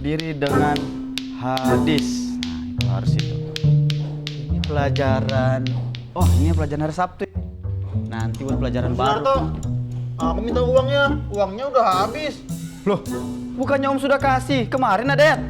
terdiri dengan hadis. Nah, itu harus itu. Ini pelajaran. Oh, ini pelajaran hari Sabtu. Nanti buat pelajaran baru. Sunarto, aku minta uangnya. Uangnya udah habis. Loh, bukannya Om sudah kasih kemarin, Nadayat?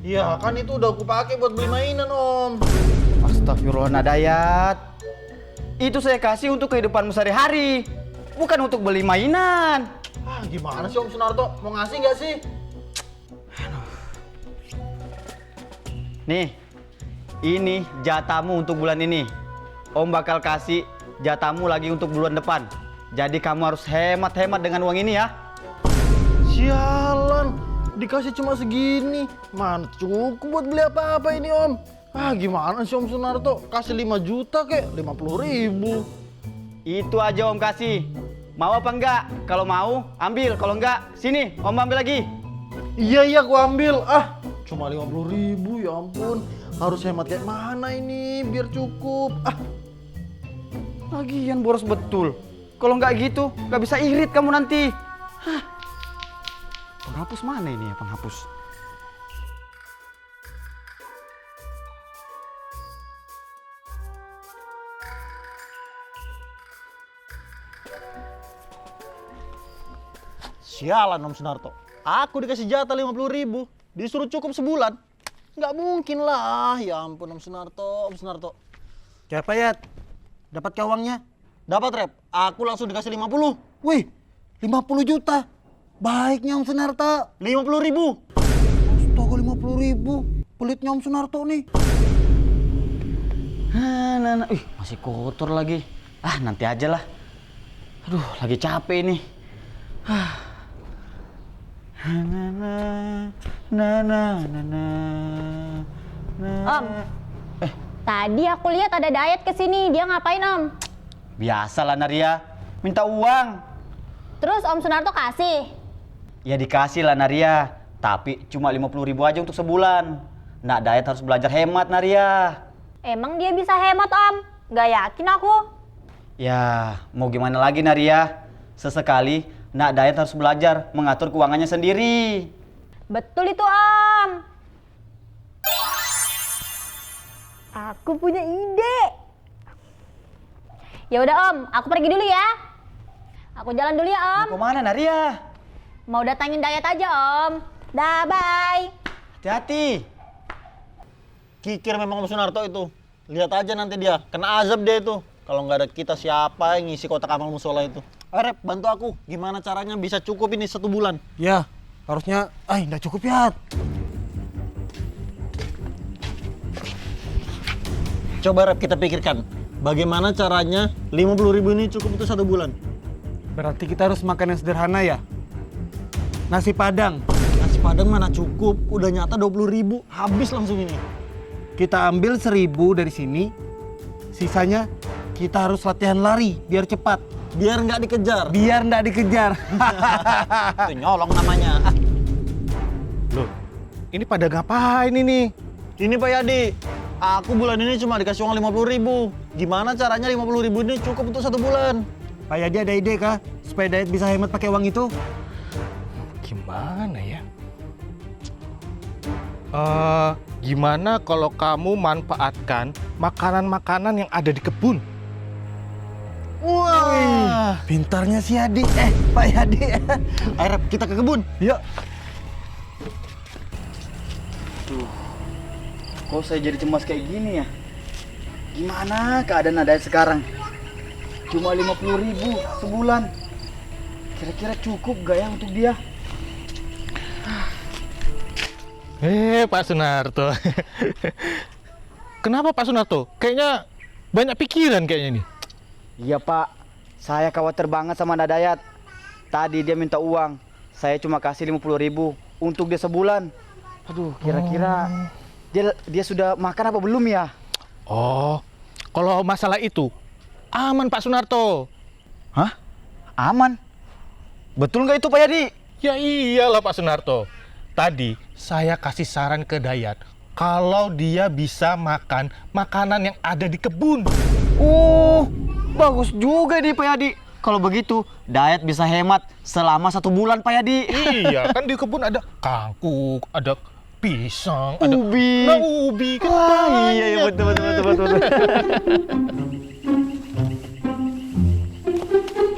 Iya, kan itu udah aku pakai buat beli mainan, Om. Astagfirullah, Nadayat. Itu saya kasih untuk kehidupanmu sehari-hari, bukan untuk beli mainan. Ah, gimana sih Om Sunarto? Mau ngasih nggak sih? Nih, ini jatahmu untuk bulan ini. Om bakal kasih jatahmu lagi untuk bulan depan. Jadi kamu harus hemat-hemat dengan uang ini ya. Sialan, dikasih cuma segini. Mana cukup buat beli apa-apa ini, Om? Ah, gimana sih Om Sunarto? Kasih 5 juta kek, 50.000. Itu aja Om kasih. Mau apa enggak? Kalau mau, ambil. Kalau enggak, sini Om ambil lagi. Iya, aku ambil. Ah, cuma 50.000, ya ampun. Harus hemat kayak mana ini biar cukup. Ah, Lagian boros betul. Kalau nggak gitu, nggak bisa irit kamu nanti. Hah. Penghapus mana ini ya penghapus? sialan Om Sunarto. Aku dikasih jatah 50.000, disuruh cukup sebulan. Nggak mungkin lah. Ya ampun Om Sunarto, Om Sunarto. Siapa ya? Dapat ke uangnya? Dapat, Rep. Aku langsung dikasih 50. Wih, 50 juta. Baiknya Om Sunarto. 50.000. Astaga, 50.000. Pelitnya Om Sunarto nih. Nah. Ih, masih kotor lagi. Ah, nanti aja lah. Aduh, lagi capek ini. Om, tadi aku lihat ada Dayat kesini. Dia ngapain, Om? Biasalah Naria, minta uang. Terus Om Sunarto kasih? Ya dikasih lah Naria, tapi cuma 50.000 aja untuk sebulan. Nak Dayat harus belajar hemat Naria. Emang dia bisa hemat, Om? Gak yakin aku. Ya, mau gimana lagi Naria? Sesekali Nak Dayat harus belajar mengatur keuangannya sendiri. Betul itu, Om. Aku punya ide. Ya udah, Om. Aku pergi dulu ya. Aku jalan dulu ya, Om. Mau kemana Naria? Mau datangin Dayat aja, Om. Dah, bye. Hati-hati. Kikir memang Om Sunarto itu. Lihat aja nanti dia, kena azab dia itu. Kalau nggak ada kita, siapa yang ngisi kotak amal musola itu? Rep, bantu aku. Gimana caranya bisa cukup ini 1 bulan? Ya, harusnya, nggak cukup ya. Coba Rep kita pikirkan. Bagaimana caranya 50.000 ini cukup untuk 1 bulan? Berarti kita harus makan yang sederhana ya. Nasi Padang. Nasi Padang mana cukup? Udah nyata 20.000, habis langsung ini. Kita ambil 1.000 dari sini. Sisanya kita harus latihan lari biar cepat. Biar nggak dikejar. Biar nggak dikejar. Itu nyolong namanya. Loh, ini pada ngapain ini? Ini Pak Yadi, aku bulan ini cuma dikasih uang 50.000. Gimana caranya 50.000 ini cukup untuk 1 bulan? Pak Yadi ada ide kah? Supaya Dayat bisa hemat pakai uang itu? Gimana ya? Gimana kalau kamu manfaatkan makanan-makanan yang ada di kebun? Wah, Pintarnya si Yadi. Pak Yadi. ayo Rep, kita ke kebun. Yuk. Kok saya jadi cemas kayak gini ya? Gimana keadaan Nadayat sekarang? Cuma 50.000 sebulan. Kira-kira cukup gak ya untuk dia? Pak Sunarto. Kenapa Pak Sunarto? Kayaknya banyak pikiran kayaknya nih. Iya Pak, saya khawatir banget sama Nadayat. Tadi dia minta uang, saya cuma kasih 50.000 untuk dia sebulan. Aduh, kira-kira dia sudah makan apa belum ya? Oh, kalau masalah itu aman Pak Sunarto. Hah? Aman? Betul nggak itu Pak Yadi? Ya iyalah Pak Sunarto. Tadi saya kasih saran ke Dayat kalau dia bisa makan makanan yang ada di kebun. Oh, bagus juga nih Pak Yadi. Kalau begitu, Dayat bisa hemat selama 1 bulan, Pak Yadi. Iya, kan di kebun ada kangkung, ada pisang, ada Ubi. Nah, ubi kan Iya, iya, banyak. betul.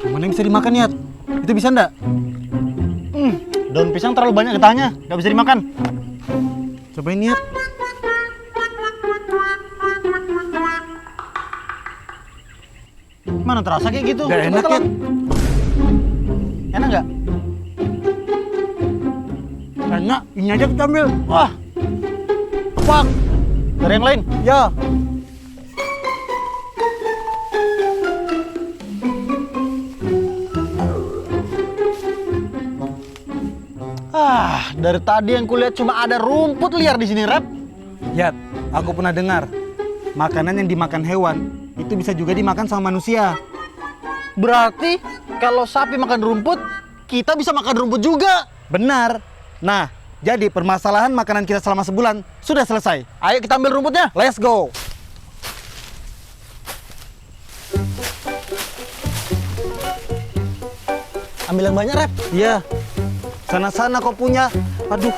Mana yang bisa dimakan, Yat? Itu bisa ndak? Daun pisang terlalu banyak getahnya, nggak bisa dimakan. Cobain, Yat. Mana terasa kayak gitu? Nggak Coba enak, telan. Yat. Enak nggak? Enak, ini aja kita ambil. Wah, fuck. Dari yang lain? Ya. Dari tadi yang kulihat cuma ada rumput liar di sini, Rep. Yat, aku pernah dengar. Makanan yang dimakan hewan, itu bisa juga dimakan sama manusia. Berarti kalau sapi makan rumput, kita bisa makan rumput juga. Benar. Nah, jadi permasalahan makanan kita selama sebulan sudah selesai. Ayo kita ambil rumputnya. Let's go. Ambil yang banyak, Rep. Iya. Sana-sana kau punya. Aduh.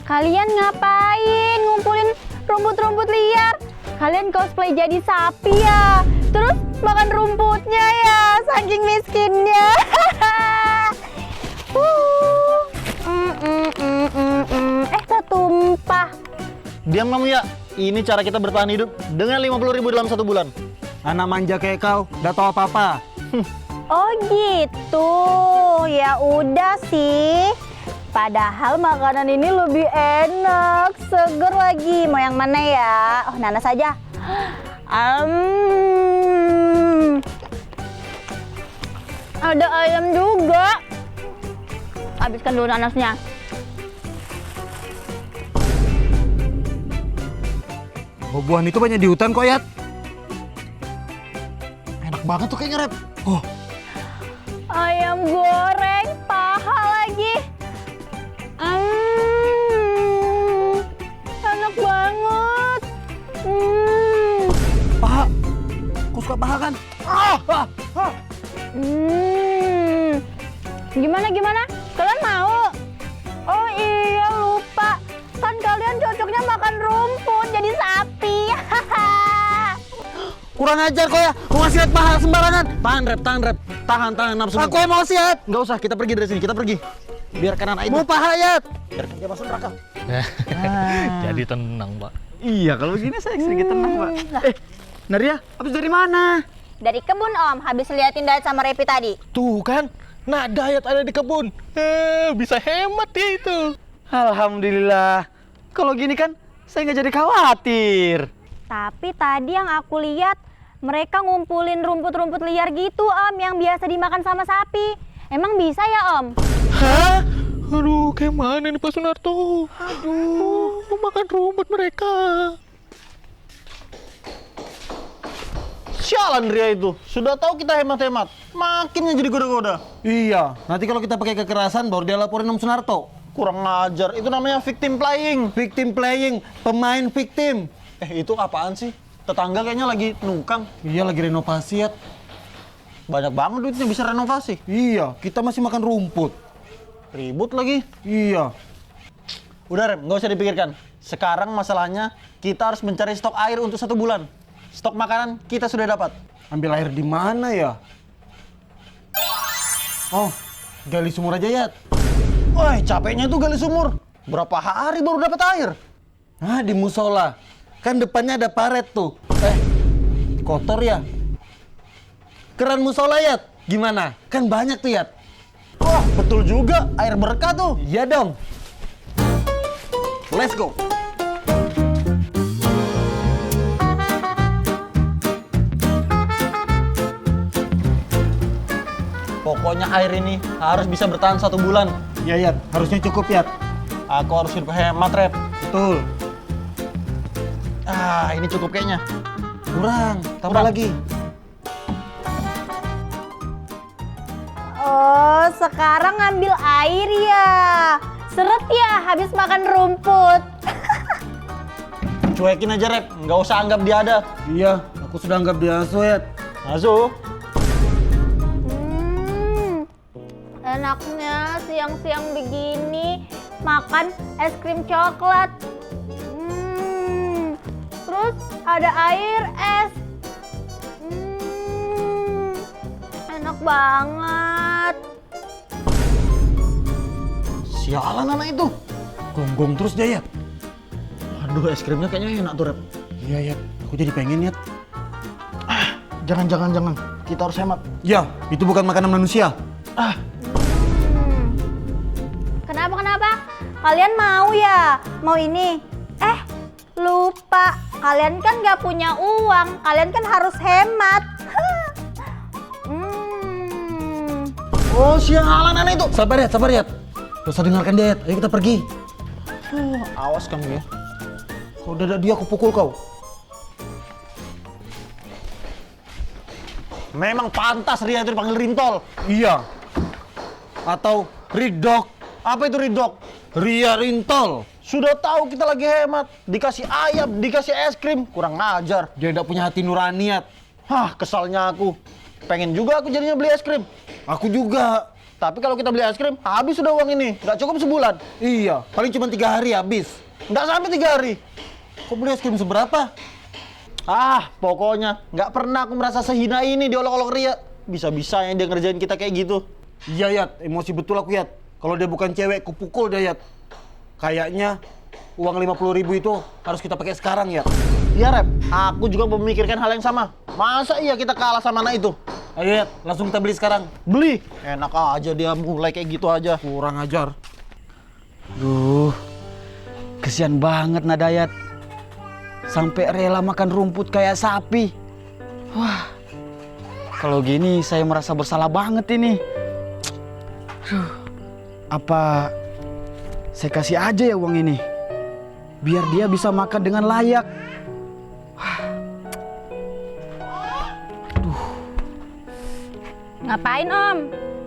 Kalian ngapain ngumpulin rumput-rumput liar? Kalian cosplay jadi sapi ya? Terus makan rumputnya ya? Saking miskinnya. Ketumpah. Diam kamu ya. Ini cara kita bertahan hidup dengan 50.000 dalam 1 bulan. Anak manja kayak kau, gak tahu apa-apa. Oh gitu. Ya udah sih. Padahal makanan ini lebih enak, seger lagi. Mau yang mana ya? Oh, nanas aja. Ada ayam juga. Habiskan dulu nanasnya. Buah-buahan itu banyak di hutan kok, Yat. Enak banget tuh kayaknya, Rep. Oh, Ayam goreng, paha lagi. Enak banget. paha. Kau suka paha kan? Gimana? Kalian mau? Oh iya, lupa. Kan kalian cocoknya makan rumput jadi sapi. Kurang ajar kau ya. Mau ngasih lihat paha sembarangan. Tahan, Rep. Tahan nafsu. Aku emosi, Yat. Nggak usah, kita pergi dari sini. Kita pergi. Biarkan anak itu. Mau paha, Yat. Biarkan dia masuk neraka. Jadi tenang, Pak. Iya, kalau begini saya sedikit tenang, Pak. Naria, habis dari mana? Dari kebun Om, habis liatin Dayat sama Repi tadi. Tuh kan, nah Dayat ada di kebun. Bisa hemat dia itu. Alhamdulillah. Kalau gini kan, saya nggak jadi khawatir. Tapi tadi yang aku lihat, mereka ngumpulin rumput-rumput liar gitu Om, yang biasa dimakan sama sapi. Emang bisa ya Om? Hah? Aduh, kayak mana nih Pak Sunarto? Aduh, makan rumput mereka. Sialan Ria itu. Sudah tahu kita hemat-hemat. Makinnya jadi goda-goda. Iya, nanti kalau kita pakai kekerasan baru dia laporin Om Sunarto. Kurang ngajar. Itu namanya victim playing. Victim playing, pemain victim. Itu apaan sih? Tetangga kayaknya lagi nungkang. Iya, lagi renovasi, Yat. Banyak banget duitnya bisa renovasi. Iya, kita masih makan rumput. Ribut lagi. Iya. Udah Rem, nggak usah dipikirkan. Sekarang masalahnya kita harus mencari stok air untuk 1 bulan. Stok makanan kita sudah dapat. Ambil air di mana ya? Oh, gali sumur aja, Yat. Woi, capeknya tuh gali sumur. Berapa hari baru dapat air? Ah, di musola. Kan depannya ada paret tuh. Kotor ya? Keran musola, Yat. Gimana? Kan banyak tuh, Yat. Wah, betul juga. Air berkah tuh. Iya dong. Let's go. Pokoknya air ini harus bisa bertahan 1 bulan. Ya, Yat. Harusnya cukup, Yat. Aku harus hidup hemat, Rep. Betul. Ini cukup kayaknya. Kurang. Tambah Kurang. lagi. Oh, sekarang ngambil air ya. Seret ya habis makan rumput. Cuekin aja, Rep. Nggak usah anggap dia ada. Iya, aku sudah anggap dia asuh, Yat. Asu. Enaknya siang-siang begini makan es krim coklat. Terus ada air es. Enak banget. Sialan anak itu. Gonggong terus dia, Yat. Aduh, es krimnya kayaknya enak tuh, Rep. Iya, Yat. Aku jadi pengen, Yat. Jangan. Kita harus hemat. Ya, itu bukan makanan manusia. Kenapa? Kalian mau ya? Mau ini? Lupa. Kalian kan gak punya uang. Kalian kan harus hemat. Oh, sialan anak itu. Sabar, Yat. Gak usah dengarkan dia, Yat. Ayo kita pergi. Awas kamu ya. Kalau udah ada dia, aku pukul kau. Memang pantas Ria itu dipanggil Rintol. Iya. Atau Ridok. Apa itu Ridok? Ria Rintol. Sudah tahu kita lagi hemat. Dikasih ayam, dikasih es krim. Kurang ngajar. Dia tidak punya hati nurani, Yat. Hah, kesalnya aku. Pengen juga aku jadinya beli es krim. Aku juga. Tapi kalau kita beli es krim, habis sudah uang ini. Nggak cukup sebulan. Iya, paling cuma 3 hari habis. Nggak sampai 3 hari. Kok beli es krim seberapa? Pokoknya nggak pernah aku merasa sehina ini diolok-olok Ria. Bisa-bisanya dia ngerjain kita kayak gitu. Iya, Yat. Emosi betul aku, Yat. Kalau dia bukan cewek, kupukul dia, Yat. Kayaknya uang 50.000 itu harus kita pakai sekarang, Yat. Iya, Rep. Aku juga memikirkan hal yang sama. Masa iya kita kalah sama anak itu? Ayo, Yat. Langsung kita beli sekarang. Beli. Enak aja dia mulai kayak gitu aja. Kurang ajar. Duh, kesian banget Nadayat. Sampai rela makan rumput kayak sapi. Wah, kalau gini saya merasa bersalah banget ini. Apa saya kasih aja ya uang ini? Biar dia bisa makan dengan layak. Ngapain Om?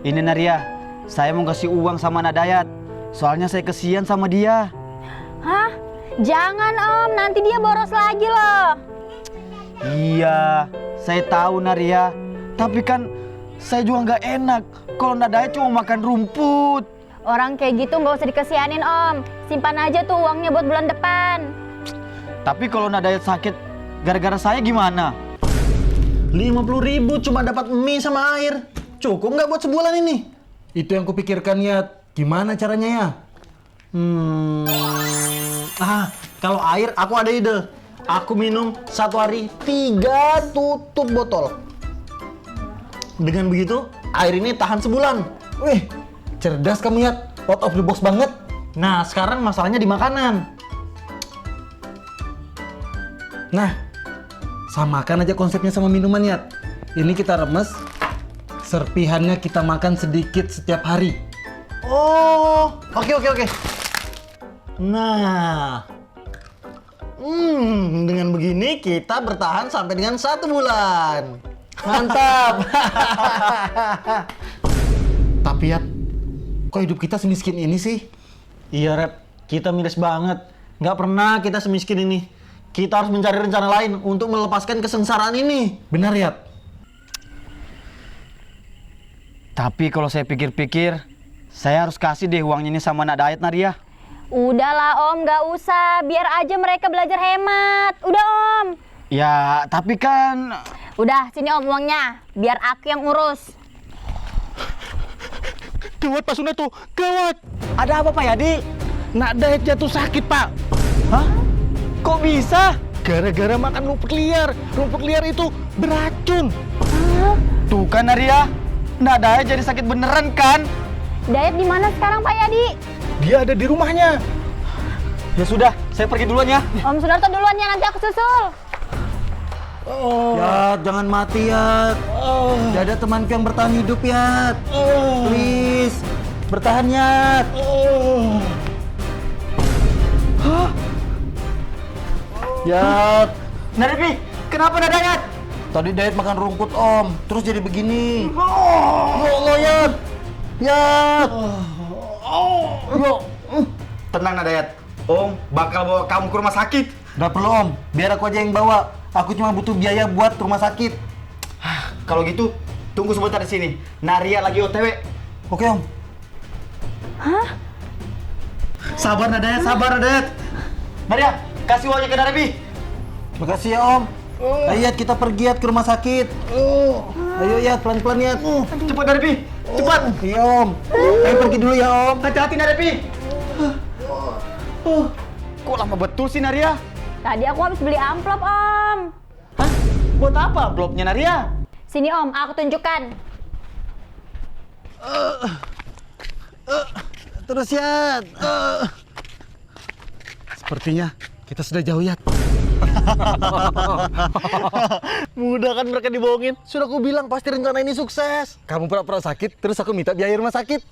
Ini Naria, saya mau kasih uang sama Nadayat. Soalnya saya kesian sama dia. Hah? Jangan Om, nanti dia boros lagi loh. Iya, saya tahu Naria. Tapi kan saya juga nggak enak kalau Nadayat cuma makan rumput. Orang kayak gitu nggak usah dikesianin Om. Simpan aja tuh uangnya buat bulan depan. Tapi kalau Nadayat sakit gara-gara saya gimana? 50.000 cuma dapat mie sama air. Cukup nggak buat sebulan ini? Itu yang kupikirkan, Yat. Gimana caranya, ya? Kalau air aku ada ide. Aku minum satu hari 3 tutup botol. Dengan begitu, air ini tahan sebulan. Wih, cerdas kamu, Yat. Out of the box banget. Nah, sekarang masalahnya di makanan. Nah, samakan aja konsepnya sama minuman, Yat. Ini kita remes, serpihannya kita makan sedikit setiap hari. Oh, oke. Nah, dengan begini kita bertahan sampai dengan 1 bulan. Mantap. Tapi, Yat, kok hidup kita semiskin ini sih? Iya, Rep. Kita miris banget. Nggak pernah kita semiskin ini. Kita harus mencari rencana lain untuk melepaskan kesengsaraan ini. Benar, Yat? Tapi kalau saya pikir-pikir, saya harus kasih deh uangnya ini sama Nadayat, Naria. Udahlah Om, nggak usah. Biar aja mereka belajar hemat. Udah Om. Ya, tapi kan... Udah, sini Om uangnya. Biar aku yang urus. Gawat Pak Sunarto, gawat. Ada apa Pak Yadi? Nadayat jatuh sakit Pak. Hah? Kok bisa? Gara-gara makan rumput liar. Rumput liar itu beracun. Tuh kan Naria, Nadayat jadi sakit beneran kan? Dayat di mana sekarang Pak Yadi? Dia ada di rumahnya. Ya sudah, saya pergi duluan ya. Om Sunarto duluan ya, nanti aku susul. Yat, jangan mati, Yat. Gak ada temanku yang bertahan hidup, Yat. Please, bertahan, Yat. Yat. Narepi, kenapa Nadayat? Tadi Dayat makan rumput, Om. Terus jadi begini. Ya Allah, Yat. Ya. Tenang Nadayat, Om bakal bawa kamu ke rumah sakit. Udah perlu Om, biar aku aja yang bawa. Aku cuma butuh biaya buat rumah sakit. Kalau gitu, tunggu sebentar di sini. Naria lagi OTW. Oke Om. Sabar Nadayat. Naria, kasih uangnya ke Narebi. Makasih ya Om. Ayo Yat, kita pergi Yat ke rumah sakit. Ayo Yat, pelan-pelan Yat. Cepat Narebi, cepat. Iya Om. Ayo pergi dulu ya Om. Hati-hati Narebi. Kok lama betul sih Naria? Tadi aku habis beli amplop, Om. Hah? Buat apa amplopnya Naria? Sini, Om, aku tunjukkan. Terus Yat. Sepertinya kita sudah jauh Yat. Mudah kan mereka dibohongin? Sudah aku bilang pasti rencana ini sukses. Kamu pura-pura sakit, terus aku minta biaya rumah sakit.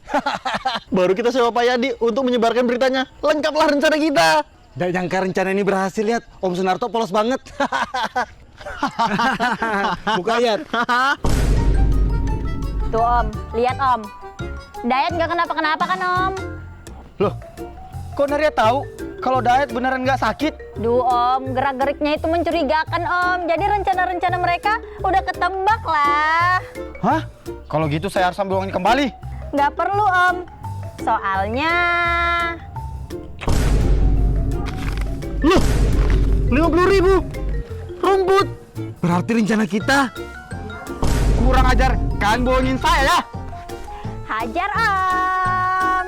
Baru kita sewa Pak Yadi untuk menyebarkan beritanya. Lengkaplah rencana kita. Nggak nyangka rencana ini berhasil Yat. Om Sunarto polos banget. Buka Yat. Tuh, Om. Lihat, Om. Dayat nggak kenapa-kenapa kan, Om? Loh, kok Naria tahu kalau Dayat beneran nggak sakit? Duh, Om. Gerak-geriknya itu mencurigakan, Om. Jadi rencana-rencana mereka udah ketebak lah. Hah? Kalau gitu saya harus ambil uangnya kembali. Nggak perlu, Om. Soalnya... Loh, 50.000 rumput. Berarti rencana kita. Kurang ajar, kalian bohongin saya ya? Hajar, Om.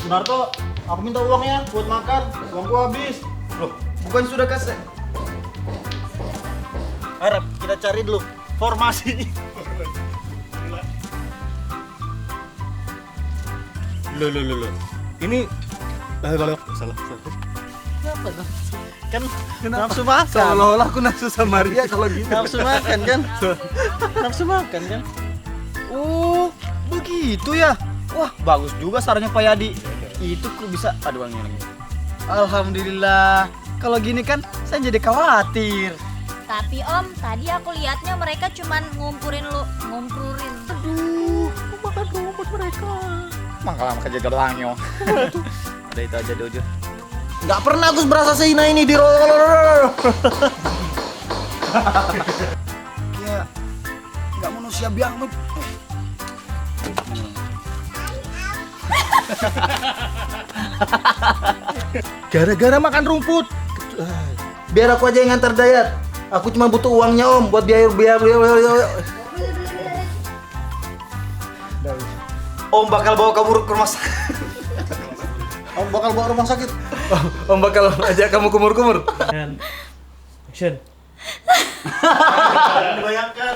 Sunarto, aku minta uangnya buat makan. Uangku habis. Loh, bukan sudah kasih? Harap kita cari dulu formasi. Loh. Ini salah. Kan nafsu makan. Seolah-olah aku nafsu sama Ria kalau gitu. Nafsu makan kan? Nafsu makan kan? Oh, begitu ya? Wah, bagus juga sarannya Pak Yadi. Itu kok bisa, aduh uangnya lagi. Alhamdulillah. Kalau gini kan saya jadi khawatir. Tapi Om, tadi aku lihatnya mereka cuman ngumpurin. Mangkala kerja gelangnya. Ada itu aja dojo. Nggak pernah aku berasa sehina ini di Ya, nggak manusia biang. gara-gara makan rumput. Biar aku aja yang ngantar Dayat. Aku cuma butuh uangnya Om buat biaya. Om bakal bawa kamu ke rumah sakit. Om bakal bawa rumah sakit. Om bakal ajak kamu kumur-kumur. Action. Dibayangkan.